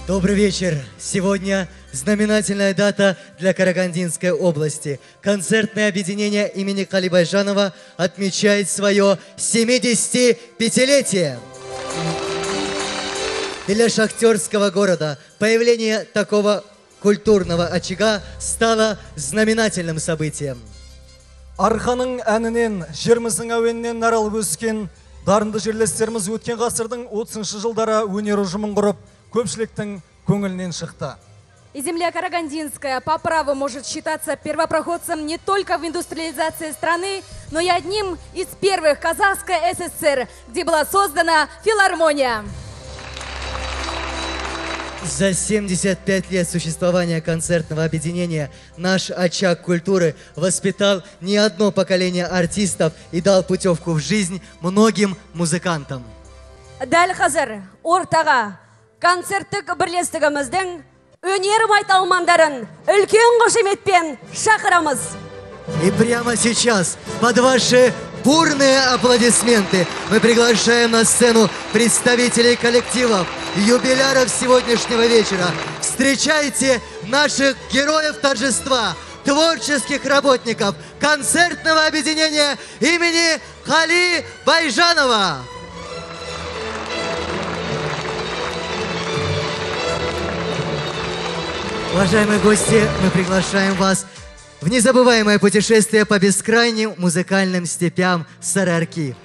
Добрый вечер. Сегодня знаменательная дата для Карагандинской области. Концертное объединение имени Кали Байжанова отмечает свое 75-летие. Для шахтерского города появление такого культурного очага стало знаменательным событием. Арқаның әнінен, жеріміздің әуенінен наралып өскен дарынды жерлестеріміз өткен ғасырдың 30-шы жылдары өнер ұжымын құрып, көпшіліктің көңілінен шықты. И земля Карагандинская по праву может считаться первопроходцем не только в индустриализации страны, но и одним из первых Казахской ССР, где была создана филармония. За 75 лет существования концертного объединения наш очаг культуры воспитал не одно поколение артистов и дал путевку в жизнь многим музыкантам. Дәл қазір ортаға концерттік бірлестігіміздің өнер майталмандарын үлкен қошеметпен шақырамыз. И прямо сейчас, под ваши бурные аплодисменты, мы приглашаем на сцену представителей коллективов, юбиляров сегодняшнего вечера. Встречайте наших героев торжества, творческих работников концертного объединения имени Кали Байжанова. Уважаемые гости, мы приглашаем вас в незабываемое путешествие по бескрайним музыкальным степям Сарыарки.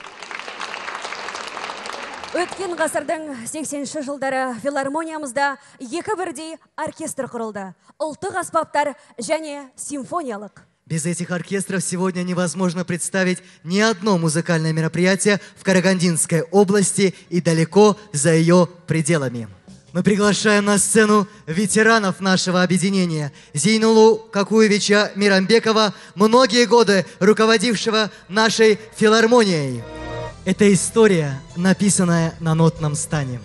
Өткен ғасырдың 80-ші жылдары филармониямызда екі бірдей оркестр құрылды. Ұлттық аспаптар және симфониялық. Без этих оркестров сегодня невозможно представить ни одно музыкальное мероприятие в Карагандинской области и далеко за ее пределами. Мы приглашаем на сцену ветеранов нашего объединения, Зейнулу Какуевича Мирамбекова, многие годы руководившего нашей филармонией. Это история, написанная на нотном стане.